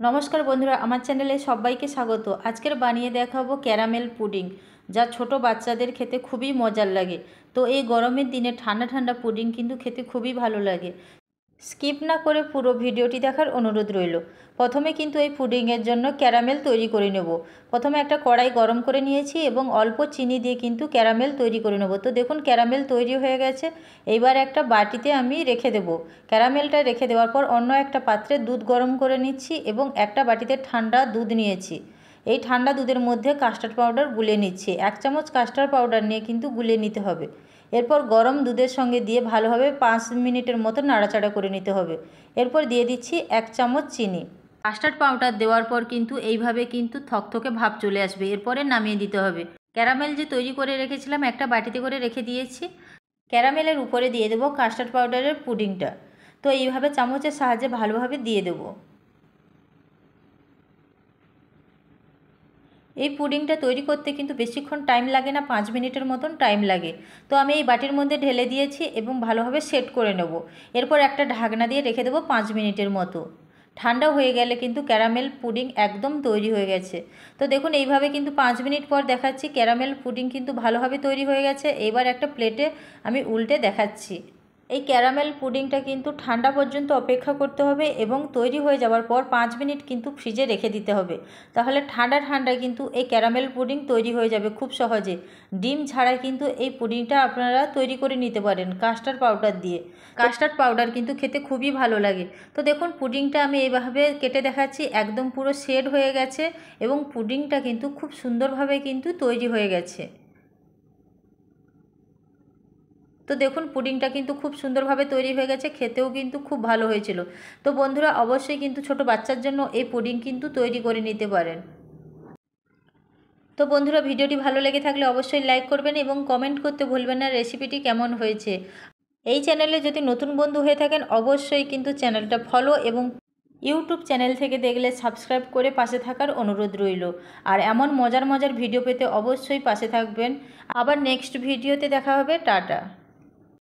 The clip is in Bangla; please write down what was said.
নমস্কার বন্ধুরা, আমার চ্যানেলে সবাইকে স্বাগত। আজকের বানিয়ে দেখাবো ক্যারামেল পুডিং, যা ছোট বাচ্চাদের খেতে খুবই মজার লাগে। তো এই গরমের দিনে ঠান্ডা ঠান্ডা পুডিং কিন্তু খেতে খুবই ভালো লাগে। স্কিপ না করে পুরো ভিডিওটি দেখার অনুরোধ রইল। প্রথমে কিন্তু এই পুডিংয়ের জন্য ক্যারামেল তৈরি করে নেব। প্রথমে একটা কড়াই গরম করে নিয়েছি এবং অল্প চিনি দিয়ে কিন্তু ক্যারামেল তৈরি করে নেব। তো দেখুন ক্যারামেল তৈরি হয়ে গেছে। এইবার একটা বাটিতে আমি রেখে দেব। ক্যারামেলটা রেখে দেওয়ার পর অন্য একটা পাত্রে দুধ গরম করে নিচ্ছি এবং একটা বাটিতে ঠান্ডা দুধ নিয়েছি। এই ঠান্ডা দুধের মধ্যে কাস্টার্ড পাউডার গুলে নিচ্ছি। 1 চামচ কাস্টার্ড পাউডার নিয়ে কিন্তু গুলে নিতে হবে। এরপর গরম দুধের সঙ্গে দিয়ে ভালোভাবে 5 মিনিটের মতো নাড়াচাড়া করে নিতে হবে। এরপর দিয়ে দিচ্ছি 1 চামচ চিনি। কাস্টার্ড পাউডার দেওয়ার পর কিন্তু এইভাবে কিন্তু থকথকে ভাব চলে আসবে। এরপরে নামিয়ে দিতে হবে। ক্যারামেল যে তৈরি করে রেখেছিলাম একটা বাটিতে করে রেখে দিয়েছি। ক্যারামেলের উপরে দিয়ে দেবো কাস্টার্ড পাউডারের পুডিংটা। তো এইভাবে চামচের সাহায্যে ভালোভাবে দিয়ে দেবো। এই পুডিংটা তৈরি করতে কিন্তু বেশিক্ষণ টাইম লাগে না, 5 মিনিটের মতন টাইম লাগে। তো আমি এই বাটির মধ্যে ঢেলে দিয়েছি এবং ভালোভাবে সেট করে নেব। এরপর একটা ঢাকনা দিয়ে রেখে দেবো 5 মিনিটের মতো। ঠান্ডা হয়ে গেলে কিন্তু ক্যারামেল পুডিং একদম তৈরি হয়ে গেছে। তো দেখুন এইভাবে কিন্তু 5 মিনিট পর দেখাচ্ছি ক্যারামেল পুডিং কিন্তু ভালোভাবে তৈরি হয়ে গেছে। এবার একটা প্লেটে আমি উল্টে দেখাচ্ছি। এই ক্যারামেল পুডিংটা কিন্তু ঠান্ডা পর্যন্ত অপেক্ষা করতে হবে এবং তৈরি হয়ে যাওয়ার পর 5 মিনিট কিন্তু ফ্রিজে রেখে দিতে হবে। তাহলে ঠান্ডা ঠান্ডা কিন্তু এই ক্যারামেল পুডিং তৈরি হয়ে যাবে খুব সহজে। ডিম ছাড়াই কিন্তু এই পুডিংটা আপনারা তৈরি করে নিতে পারেন কাস্টার্ড পাউডার দিয়ে। কাস্টার্ড পাউডার কিন্তু খেতে খুবই ভালো লাগে। তো দেখুন পুডিংটা আমি এইভাবে কেটে দেখাচ্ছি, একদম পুরো সেট হয়ে গেছে এবং পুডিংটা কিন্তু খুব সুন্দরভাবে কিন্তু তৈরি হয়ে গেছে। তো দেখুন পুডিংটা কিন্তু খুব সুন্দরভাবে তৈরি হয়ে গেছে, খেতেও কিন্তু খুব ভালো হয়েছিল। তো বন্ধুরা অবশ্যই কিন্তু ছোট বাচ্চার জন্য এই পুডিং কিন্তু তৈরি করে নিতে পারেন। তো বন্ধুরা ভিডিওটি ভালো লেগে থাকলে অবশ্যই লাইক করবেন এবং কমেন্ট করতে ভুলবেন না রেসিপিটি কেমন হয়েছে। এই চ্যানেলে যদি নতুন বন্ধু হয়ে থাকেন অবশ্যই কিন্তু চ্যানেলটা ফলো এবং ইউটিউব চ্যানেল থেকে দেখলে সাবস্ক্রাইব করে পাশে থাকার অনুরোধ রইল। আর এমন মজার মজার ভিডিও পেতে অবশ্যই পাশে থাকবেন। আবার নেক্সট ভিডিওতে দেখা হবে। টাটা।